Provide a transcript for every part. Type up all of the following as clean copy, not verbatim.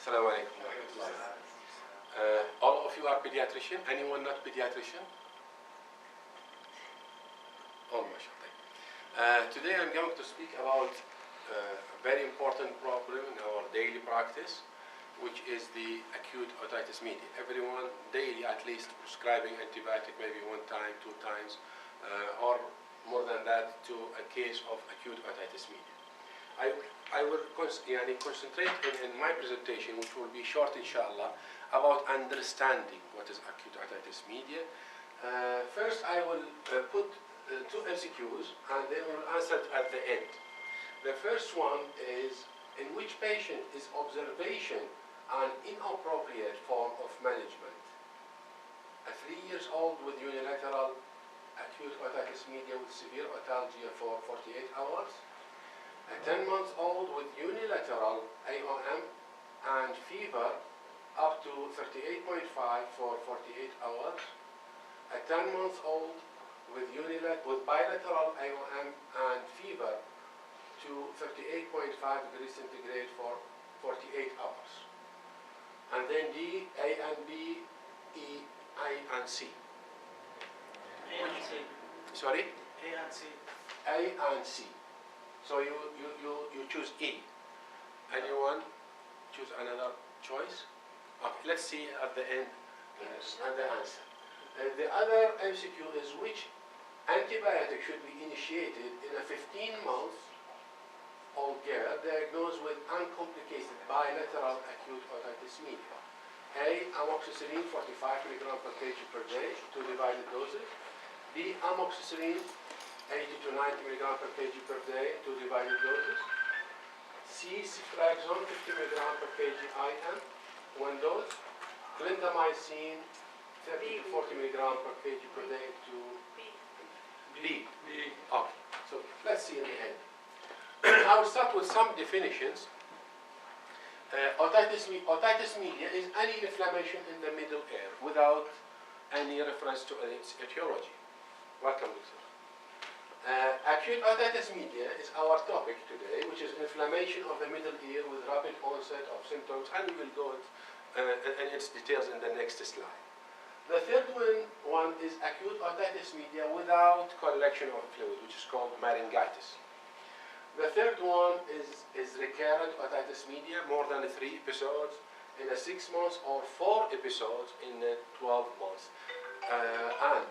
Assalamu alaikum. All of you are pediatrician. Anyone not pediatrician? All mashallah. Today I'm going to speak about a very important problem in our daily practice, which is the acute otitis media. Everyone daily at least prescribing antibiotic maybe 1 time, 2 times, or more than that to a case of acute otitis media. I will concentrate in my presentation, which will be short inshallah, about understanding what is acute otitis media. First I will put 2 MCQs and then we will answer it at the end. The first one is, in which patient is observation an inappropriate form of management? A 3 years old with unilateral acute otitis media with severe otalgia for 48 hours. A 10-month-old with unilateral AOM and fever up to 38.5 for 48 hours. A 10-month-old with bilateral AOM and fever to 38.5 degrees centigrade for 48 hours. And then D, A and B, E, I and C. A and C. Sorry? A and C. A and C. So you choose E. Anyone choose another choice? Okay, let's see at the end and the answer. The other MCQ is, which antibiotic should be initiated in a 15-month-old girl diagnosed with uncomplicated bilateral acute otitis media? A, amoxicillin 45 mg per kg per day, 2 divided doses. B, amoxicillin 80 to 90 mg per kg per day, 2 divided doses. C, ceftriaxone 50 mg per kg IM, 1 dose. Clindamycin 30 to 40 mg per kg per day to B. Okay, so let's see in the end. I will start with some definitions. Otitis media is any inflammation in the middle ear without any reference to its etiology. Welcome, sir. Acute otitis media is our topic today, which is inflammation of the middle ear with rapid onset of symptoms, and we will go in its details in the next slide. The third one is acute otitis media without collection of fluid, which is called laryngitis. The third one is recurrent otitis media, more than 3 episodes in a 6 months or 4 episodes in 12 months. And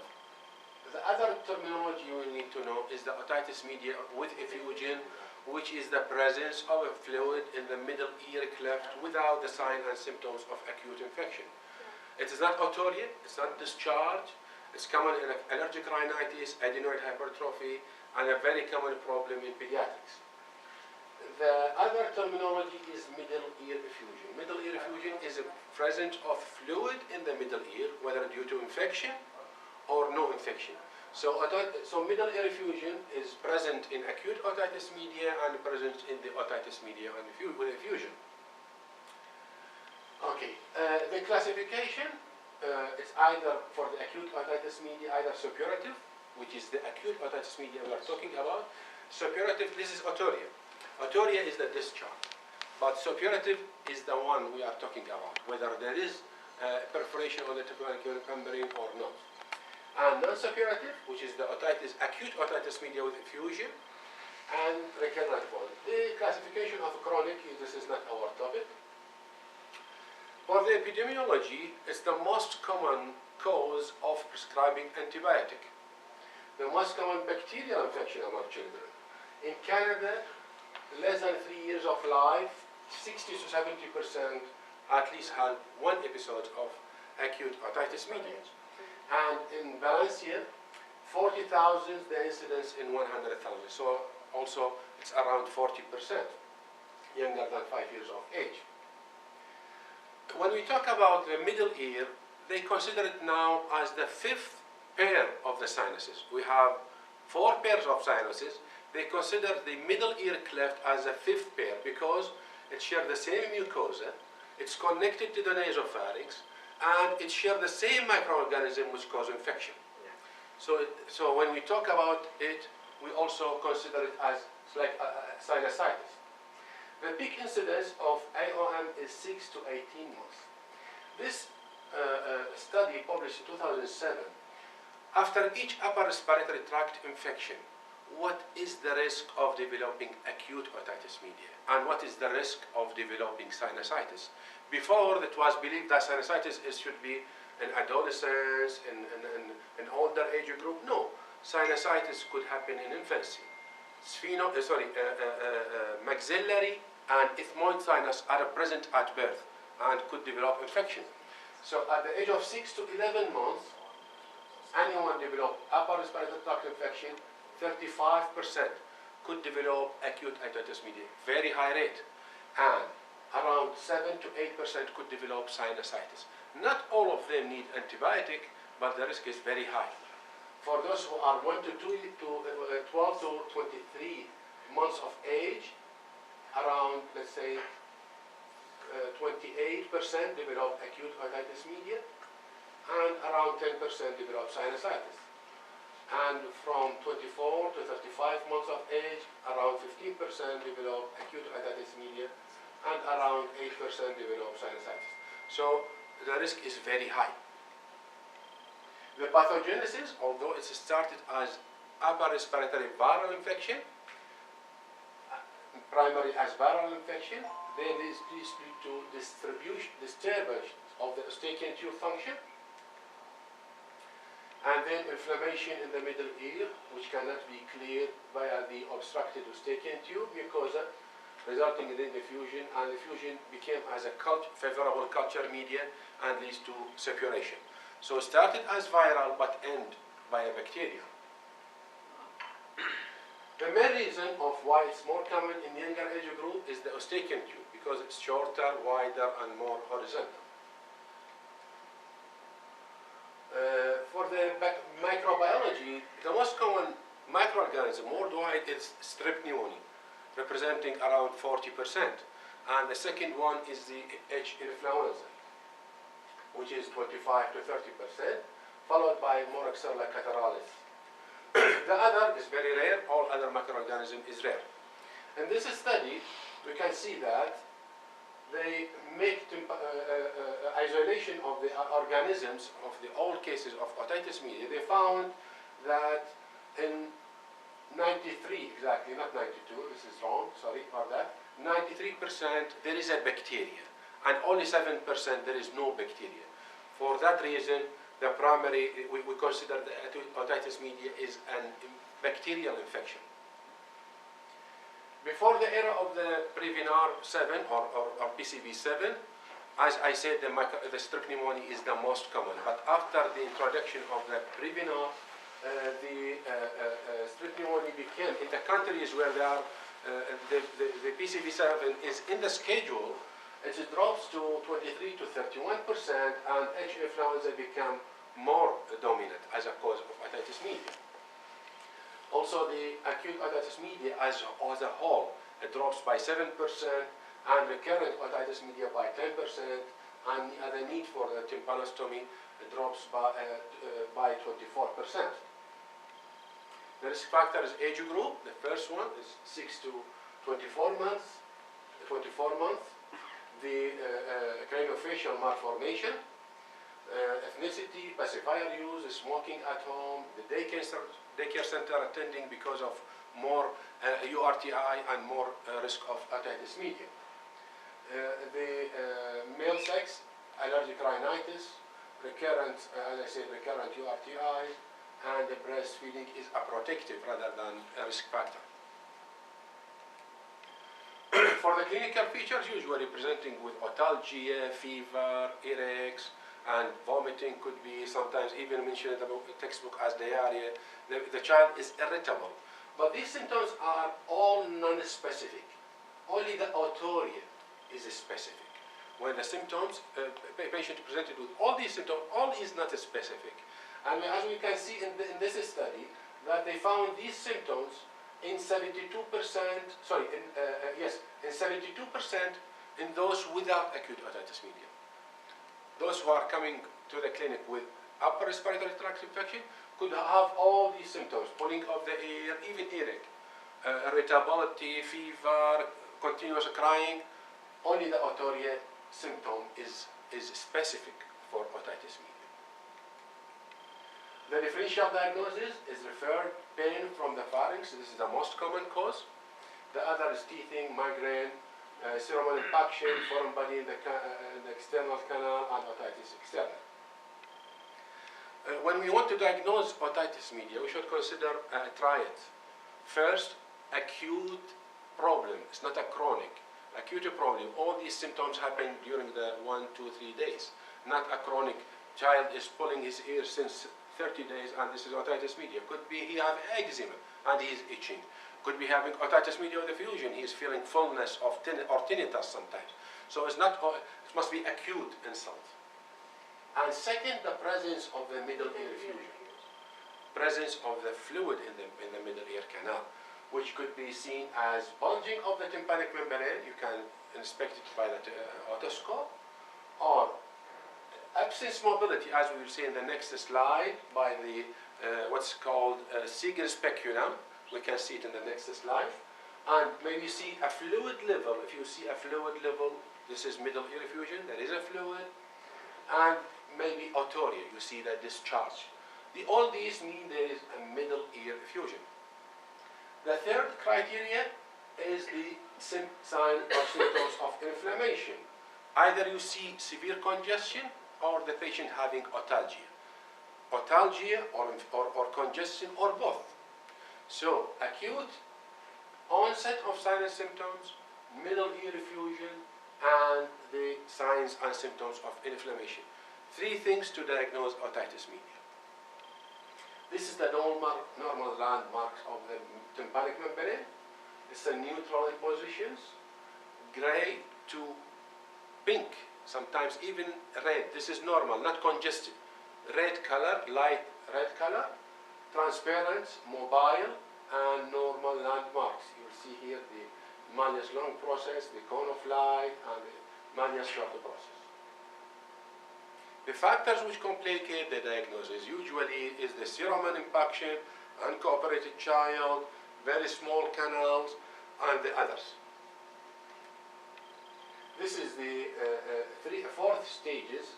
the other terminology you will need to know is the otitis media with effusion, which is the presence of a fluid in the middle ear cleft without the sign and symptoms of acute infection. It is not otorrhea, it's not discharge, it's common in allergic rhinitis, adenoid hypertrophy, and a very common problem in pediatrics. The other terminology is middle ear effusion. Middle ear effusion is a presence of fluid in the middle ear, whether due to infection or no infection. So middle ear effusion is present in acute otitis media and present in the otitis media and with effusion. Okay, the classification, it's either for the acute otitis media, either suppurative, which is the acute otitis media we are talking about. Suppurative, this is otorrhea. Otorrhea is the discharge, but suppurative is the one we are talking about, whether there is perforation on the tubercular membrane or not. And non-suppurative, which is the acute otitis media with effusion, and recurrent one. The classification of chronic, this is not our topic. For the epidemiology, it's the most common cause of prescribing antibiotic. The most common bacterial infection among children. In Canada, less than 3 years of life, 60 to 70% at least had 1 episode of acute otitis media. And in Valencia, 40,000 the incidence in 100,000. So also it's around 40% younger than 5 years of age. When we talk about the middle ear, they consider it now as the 5th pair of the sinuses. We have 4 pairs of sinuses. They consider the middle ear cleft as a 5th pair because it shares the same mucosa, it's connected to the nasopharynx, and it shares the same microorganism which cause infection. Yeah. So when we talk about it, we also consider it as like sinusitis. The peak incidence of AOM is 6 to 18 months. This study published in 2007, after each upper respiratory tract infection, what is the risk of developing acute otitis media? And what is the risk of developing sinusitis? Before, it was believed that sinusitis should be in adolescence, in older age group. No, sinusitis could happen in infancy. Maxillary and ethmoid sinus are present at birth and could develop infection. So at the age of 6 to 11 months, anyone develop upper respiratory tract infection, 35% could develop acute otitis media, very high rate, and around 7 to 8% could develop sinusitis. Not all of them need antibiotic, but the risk is very high. For those who are 12 to 23 months of age, around, let's say, 28% develop acute otitis media, and around 10% develop sinusitis. And from 24 to 35 months of age, around 15% develop acute otitis media, and around 8% develop sinusitis. So the risk is very high. The pathogenesis, although it started as upper respiratory viral infection, primary as viral infection, then this leads to disturbance of the eustachian tube function, and then inflammation in the middle ear, which cannot be cleared via the obstructed eustachian tube mucosa, resulting in effusion, and effusion became as a favorable culture media and leads to suppuration. So it started as viral but end by a bacteria. The main reason of why it's more common in younger age group is the eustachian tube, because it's shorter, wider, and more horizontal. For the microbiology, the most common microorganism worldwide is strep pneumoniae, representing around 40%. And the second one is the H. influenza, which is 25 to 30%, followed by Moraxella catarrhalis. The other is very rare, all other microorganism is rare. In this study, we can see that they make isolation of the organisms of the all cases of otitis media. They found that in 93, exactly, not 92, this is wrong, sorry about that, 93% there is a bacteria, and only 7% there is no bacteria. For that reason, the primary, we consider the otitis media is a bacterial infection. Before the era of the Previnar 7 or PCV 7, as I said, the strep pneumoniae is the most common. But after the introduction of the Previnar, the strep pneumoniae became, in the countries where they are, the PCV 7 is in the schedule, it drops to 23 to 31%, and H. influenza become more dominant as a cause of otitis media. Also, the acute otitis media as a whole, it drops by 7%, and recurrent otitis media by 10%, and the need for the tympanostomy drops by 24%. The risk factor is age group. The first one is 6 to 24 months. The craniofacial malformation, ethnicity, pacifier use, smoking at home, the daycare center attending because of more URTI and more risk of otitis media. The male sex, allergic rhinitis, recurrent, as I said, recurrent URTI, and the breastfeeding is a protective rather than a risk factor. For the clinical features, usually presenting with otalgia, fever, earaches, and vomiting could be sometimes even mentioned in the textbook as diarrhea. The child is irritable. But these symptoms are all non-specific. Only the otorrhea is specific. When the symptoms, patient presented with all these symptoms, all is not specific. And as we can see in this study, that they found these symptoms in 72%, sorry, in 72% in those without acute otitis media. Those who are coming to the clinic with upper respiratory tract infection could have all these symptoms, pulling of the ear, even earache, irritability, fever, continuous crying, only the otorrhea symptom is specific for otitis media. The differential diagnosis is referred pain from the pharynx. This is the most common cause. The other is teething, migraine, cerebral impaction, foreign body in the external canal, and otitis externa. When we want to diagnose otitis media, we should consider a triad. First, acute problem. It's not a chronic. Acute problem. All these symptoms happen during the 1, 2, 3 days. Not a chronic. Child is pulling his ear since 30 days and this is otitis media. Could be he have eczema and he is itching. Could be having otitis media with effusion. He is feeling fullness of or tinnitus sometimes. So it's not. It must be acute insult. And second, the presence of the middle ear effusion. Presence of the fluid in the middle ear canal, which could be seen as bulging of the tympanic membrane. You can inspect it by the otoscope, or absence mobility, as we will see in the next slide, by the what's called Seeger speculum. We can see it in the next slide. And maybe see a fluid level. If you see a fluid level, this is middle ear effusion, there is a fluid. And maybe otorrhea, you see the discharge. All these mean there is a middle ear effusion. The third criteria is the sign or symptoms of inflammation. Either you see severe congestion or the patient having otalgia. Otalgia or congestion or both. So acute onset of sinus symptoms, middle ear effusion, and the signs and symptoms of inflammation. 3 things to diagnose otitis media. This is the normal landmarks of the tympanic membrane. It's a neutral in positions, gray to pink, sometimes even red. This is normal, not congested. Red color, light red color, transparent, mobile, and normal landmarks. You will see here the Malleus long process, the cone of light, and the Malleus short process. The factors which complicate the diagnosis usually is the cerebral impaction, uncooperated child, very small canals, and the others. This is the 4th stages.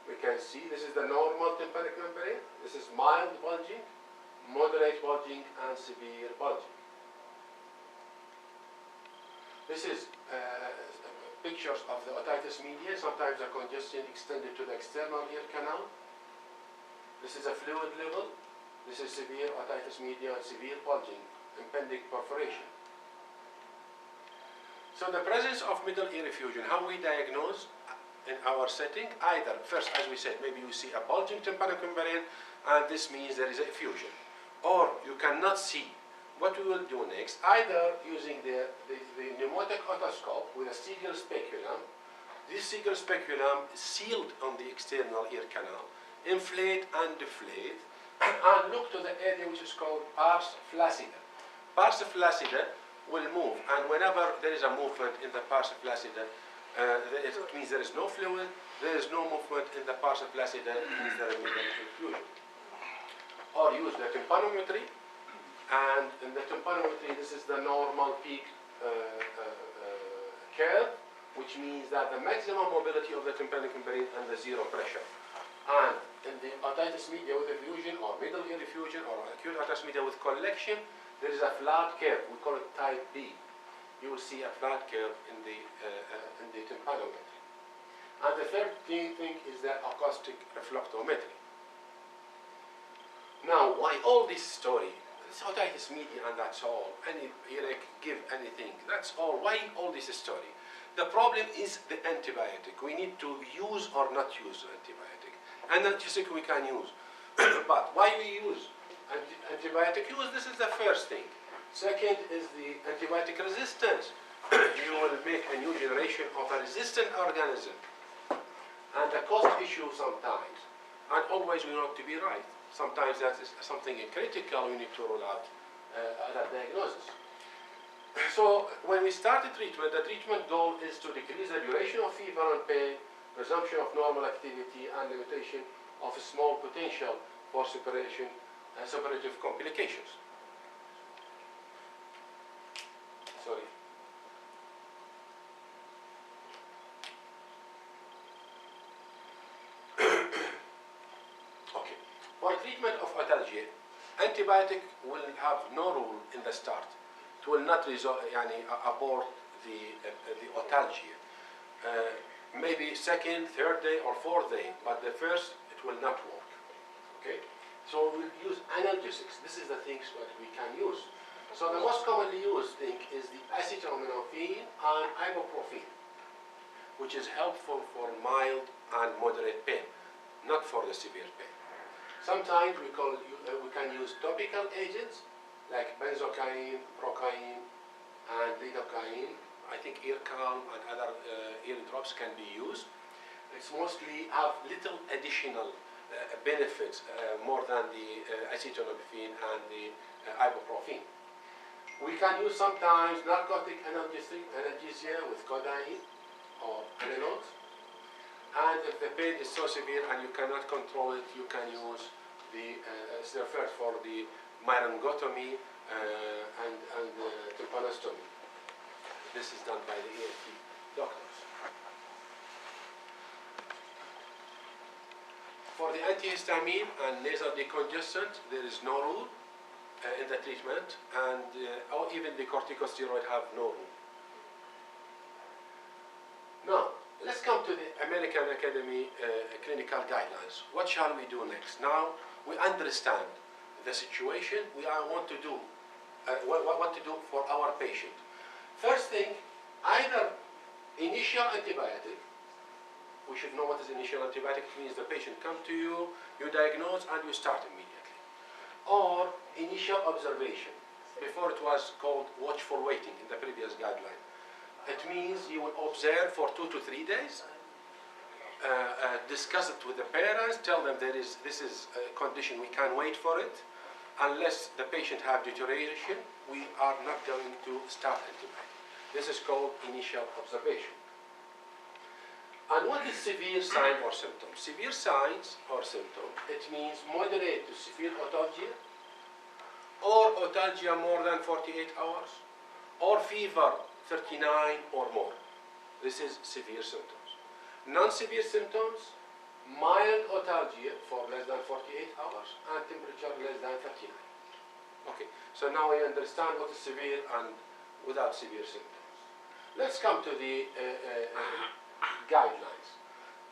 We can see this is the normal tympanic membrane. This is mild bulging, moderate bulging, and severe bulging. This is pictures of the otitis media. Sometimes the congestion extended to the external ear canal. This is a fluid level. This is severe otitis media and severe bulging, impending perforation. So the presence of middle ear effusion, how we diagnose in our setting, either first, as we said, maybe you see a bulging tympanic membrane and this means there is a effusion. Or you cannot see. What we will do next, either using the pneumatic otoscope with a Seeger speculum. This Seeger speculum is sealed on the external ear canal, inflate and deflate, and look to the area which is called pars flaccida. Pars flaccida will move, and whenever there is a movement in the pars flaccida, it means there is no fluid. There is no movement in the pars flaccida, it means there is middle effusion. Or use the tympanometry. And in the tympanometry, this is the normal peak curve, which means that the maximum mobility of the tympanic membrane and the 0 pressure. And in the otitis media with effusion, or middle ear effusion, or acute otitis media with collection, there is a flat curve. We call it type B. You will see a flat curve in the tympanometry. And the third thing is the acoustic reflectometry. Now, why all this story? It's otitis media and that's all. Any earache, give anything. That's all. Why all this story? The problem is the antibiotic. We need to use or not use antibiotic. Analgesic we can use. But why we use antibiotic use? This is the first thing. Second is the antibiotic resistance. You will make a new generation of a resistant organism. And the cost issue sometimes. And always we want to be right. Sometimes that is something critical we need to rule out that diagnosis. So when we start the treatment goal is to decrease the duration of fever and pain, resumption of normal activity, and limitation of small potential for suppurative complications. Sorry. For treatment of otalgia, antibiotic will have no role in the start. It will not abort the otalgia. Maybe second, third day, or fourth day, but the first it will not work. Okay, so we'll use analgesics. This is the things that we can use. So the most commonly used thing is the acetaminophen and ibuprofen, which is helpful for mild and moderate pain, not for the severe pain. Sometimes we can use topical agents like benzocaine, procaine, and lidocaine. I think ear calm and other ear drops can be used. It's mostly have little additional benefits more than the acetaminophen and the ibuprofen. We can use sometimes narcotic analgesia with codeine or analogs. And if the pain is so severe and you cannot control it, you can use the, it's referred for the myringotomy and tympanostomy. This is done by the ENT doctors. For the antihistamine and nasal decongestant, there is no rule in the treatment, and or even the corticosteroid have no rule. Now, let's come to the American Academy clinical guidelines. What shall we do next? Now, we understand the situation. We want to do what to do for our patient. First thing, either initial antibiotic. We should know what is initial antibiotic. It means the patient comes to you, you diagnose, and you start immediately. Or initial observation. Before it was called watchful waiting in the previous guideline. It means you will observe for 2 to 3 days, discuss it with the parents, tell them this is a condition, we can't wait for it. Unless the patient have deterioration, we are not going to start antibiotic. This is called initial observation. And what is severe sign or symptom? Severe signs or symptom, it means moderate to severe otalgia, or otalgia more than 48 hours, or fever 39 or more. This is severe symptoms. Non-severe symptoms, mild otalgia for less than 48 hours and temperature less than 39. Okay, so now we understand what is severe and without severe symptoms. Let's come to the guidelines.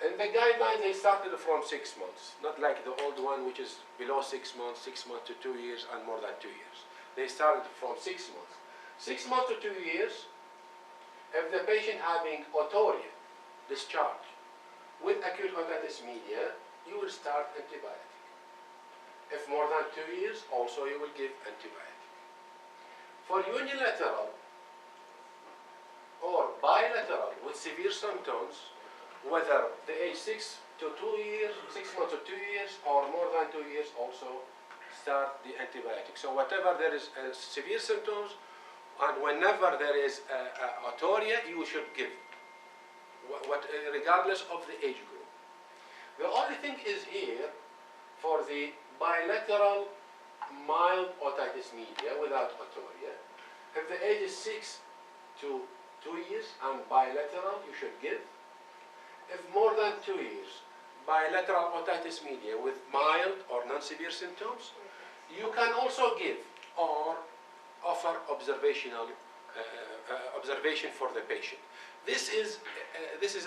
In the guidelines, they started from 6 months, not like the old one, which is below 6 months, 6 months to 2 years, and more than 2 years. They started from 6 months. 6 months to 2 years, if the patient having otorrhea, discharge, with acute otitis media, you will start antibiotic. If more than 2 years, also you will give antibiotic. For unilateral or bilateral with severe symptoms, whether the age 6 to 2 years, 6 months to 2 years, or more than 2 years, also start the antibiotic. So whatever there is severe symptoms, and whenever there is otorrhea, you should give, regardless of the age group. The only thing is here, for the bilateral mild otitis media without otorrhea, if the age is 6 to 2 years and bilateral, you should give. If more than 2 years, bilateral otitis media with mild or non-severe symptoms, you can also give or offer observational observation for the patient. This is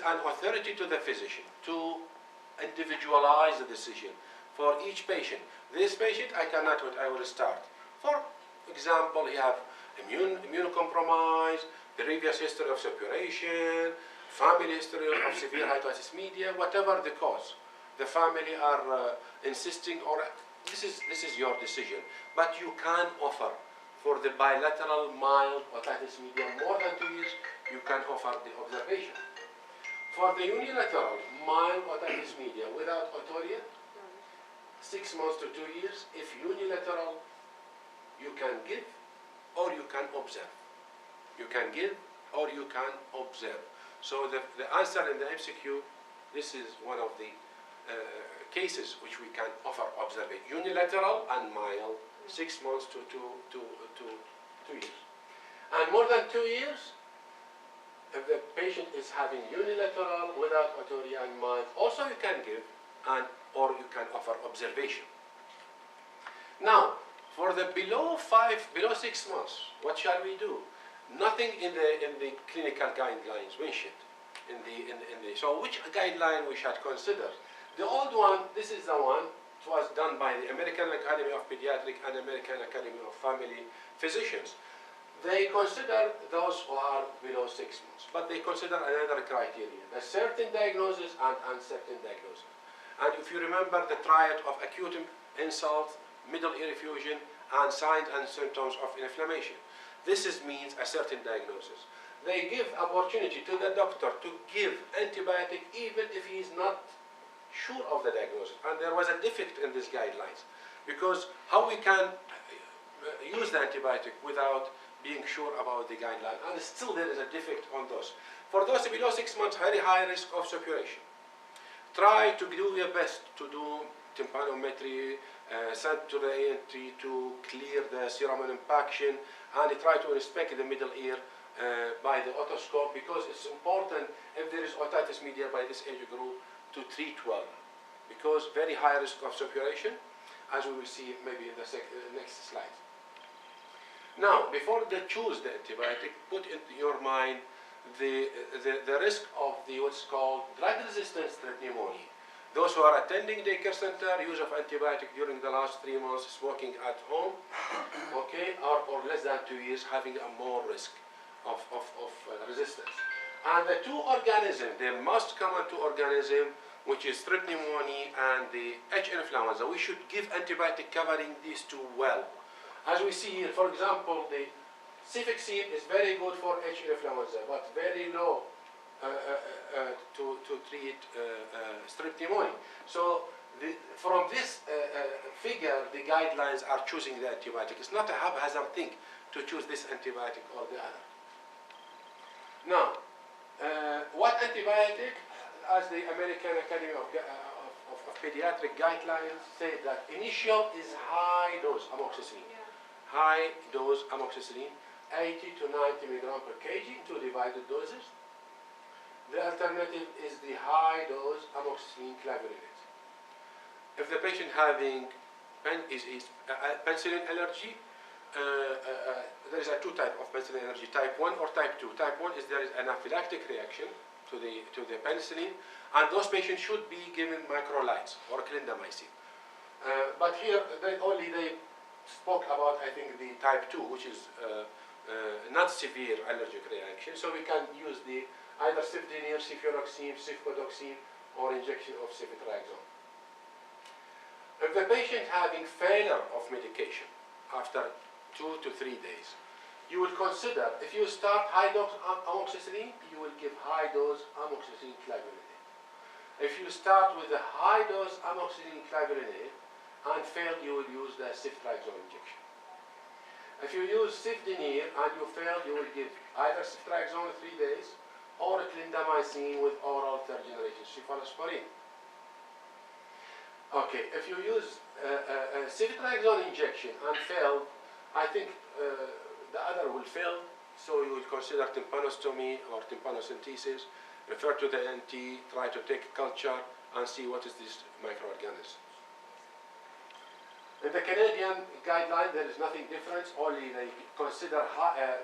an authority to the physician to individualize the decision for each patient. This patient, I cannot wait, I will start. For example, he have immunocompromised, previous history of suppuration, family history of severe otitis media, whatever the cause. The family are insisting, or this is your decision. But you can offer for the bilateral mild otitis media more than 2 years, you can offer the observation. For the unilateral mild otitis media without otorrhea, 6 months to 2 years, if unilateral, you can give or you can observe. You can give or you can observe. So the answer in the MCQ, this is one of the cases which we can offer observation. Unilateral and mild, 6 months to 2 years. And more than 2 years, if the patient is having unilateral without otorrhea and mild, also you can give or you can offer observation. Now, for the below 6 months, what shall we do? Nothing in the clinical guidelines mentioned. So which guideline we should consider? The old one, this is the one, it was done by the American Academy of Pediatrics and American Academy of Family Physicians. They consider those who are below 6 months, but they consider another criteria, a certain diagnosis and uncertain diagnosis. And if you remember the triad of acute insult, middle ear effusion, and signs and symptoms of inflammation. This means a certain diagnosis. They give opportunity to the doctor to give antibiotic even if he is not sure of the diagnosis. And there was a defect in these guidelines, because how we can use the antibiotic without being sure about the guideline, and still there is a defect on those. For those below 6 months, very high risk of suppuration. Try to do your best to do tympanometry, send to the ENT to clear the serum impaction, and try to inspect the middle ear by the otoscope, because it's important if there is otitis media by this age group to treat well, because very high risk of suppuration, as we will see maybe in the next slide. Now, before they choose the antibiotic, put into your mind the risk of what's called drug-resistant pneumonia. Those who are attending daycare center, use of antibiotic during the last 3 months, smoking at home, okay, or less than 2 years, having a more risk of resistance. And the two organisms, the most common two organisms, which is strep pneumonia and the H. influenza, we should give antibiotic covering these two well. As we see here, for example, the cefixime is very good for H. influenza, but very low to treat strep pneumonia. So from this figure, the guidelines are choosing the antibiotic. It's not a haphazard thing to choose this antibiotic or the other. Now, what antibiotic, as the American Academy of Pediatric guidelines say, that initial is high dose amoxicillin. High dose amoxicillin, 80 to 90 milligram per kg, two divided doses. The alternative is the high dose amoxicillin clavulanate. If the patient having penicillin allergy, there is a two type of penicillin allergy, type 1 or type 2. Type 1 is there is anaphylactic reaction to the penicillin, and those patients should be given macrolides or clindamycin. But here they spoke about, I think, the type 2, which is not severe allergic reaction, so we can use the either cefdinir, cefuroxime, cefpodoxime, or injection of ceftriaxone. If the patient having failure of medication after 2 to 3 days, you will consider, if you start high dose amoxicillin, you will give high dose amoxicillin clavulanate. If you start with the high dose amoxicillin clavulanate and fail, you will use the ceftriaxone injection. If you use cefdinir and you fail, you will give either ceftriaxone 3 days or clindamycin with oral third generation cephalosporin. Okay, if you use a ceftriaxone injection and fail, I think the other will fail, so you will consider tympanostomy or tympanocentesis, refer to the NT, try to take culture and see what is this microorganism. In the Canadian guideline, there is nothing different, only they consider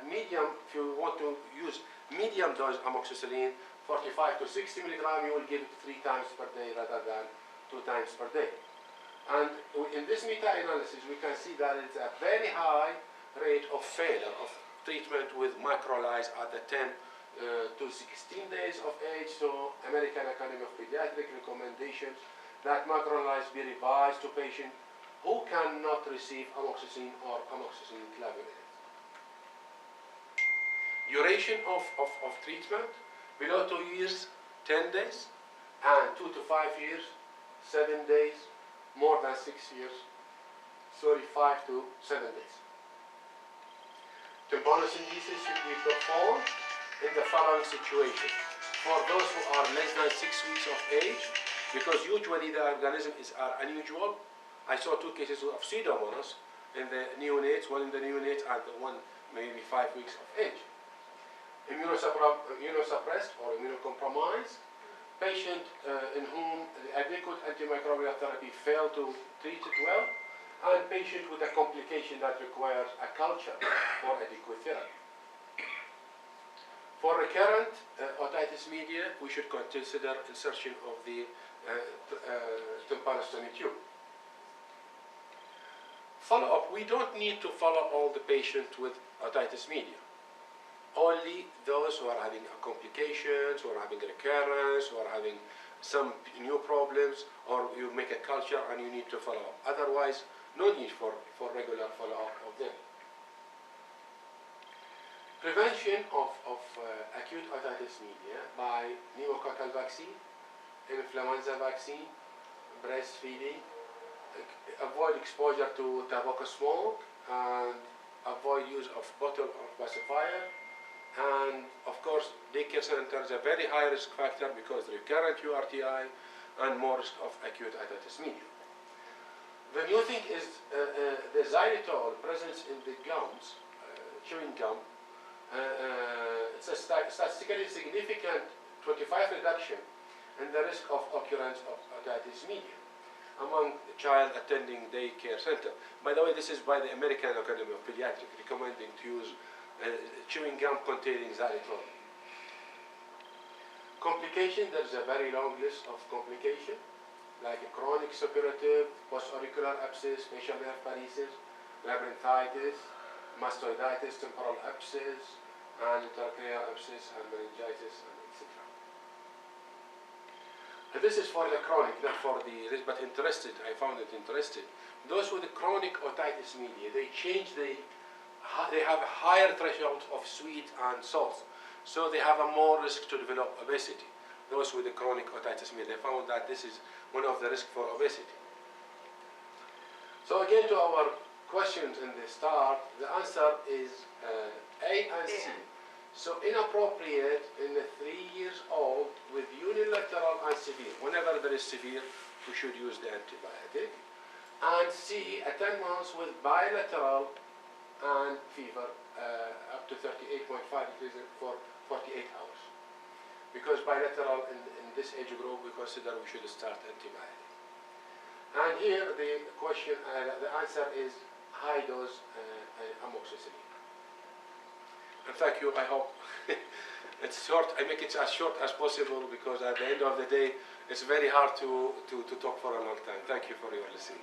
medium. If you want to use medium dose amoxicillin, 45 to 60 milligram, you will give it 3 times per day rather than 2 times per day. And in this meta-analysis, we can see that it's a very high rate of failure of treatment with macrolides at the 10 to 16 days of age. So American Academy of Pediatrics recommendations that macrolides be revised to patients who cannot receive amoxicillin or amoxicillin clavulanate. Duration of treatment, below 2 years, 10 days, and 2 to 5 years, 7 days, more than 6 years, 5 to 7 days. Tympanocentesis should be performed in the following situation. For those who are less than 6 weeks of age, because usually the organism are unusual. I saw 2 cases of pseudomonas in the neonates, one in the neonates and one maybe 5 weeks of age. Immunosuppressed or immunocompromised, patient in whom the adequate antimicrobial therapy failed to treat it well, and patient with a complication that requires a culture for adequate therapy. For recurrent otitis media, we should consider insertion of the tympanostomy tube. Follow-up, we don't need to follow all the patients with otitis media. Only those who are having complications, who are having recurrence, who are having some new problems, or you make a culture and you need to follow up. Otherwise, no need for regular follow-up of them. Prevention of acute otitis media by pneumococcal vaccine, influenza vaccine, breastfeeding, avoid exposure to tobacco smoke, and avoid use of bottle or pacifier. And of course, daycare centers are a very high risk factor because recurrent URTI and more risk of acute otitis media. The new thing is the xylitol presence in the gums, chewing gum. It's a statistically significant 25 reduction in the risk of occurrence of otitis media among child attending daycare center. By the way, this is by the American Academy of Pediatrics recommending to use chewing gum containing xylitol. Complication, there's a very long list of complications like a chronic suppurative, post-auricular abscess, facial nerve paresis, labyrinthitis, mastoiditis, temporal abscess, and intracranial abscess, and meningitis, and etc. This is for the chronic, not for the, but interested, I found it interesting. Those with the chronic otitis media, they have a higher threshold of sweet and salt, so they have a more risk to develop obesity. Those with the chronic otitis media, they found that this is one of the risks for obesity. So again, to our questions in the start, the answer is A and C. So inappropriate in the 3 years old with unilateral and severe. Whenever there is severe, we should use the antibiotic. And C, at 10 months with bilateral and fever up to 38.5 degrees for 48 hours. Because bilateral in this age group, we consider we should start antibiotic. And here the question, the answer is high dose amoxicillin. And thank you, I hope it's short, I make it as short as possible because at the end of the day, it's very hard to talk for a long time. Thank you for your listening.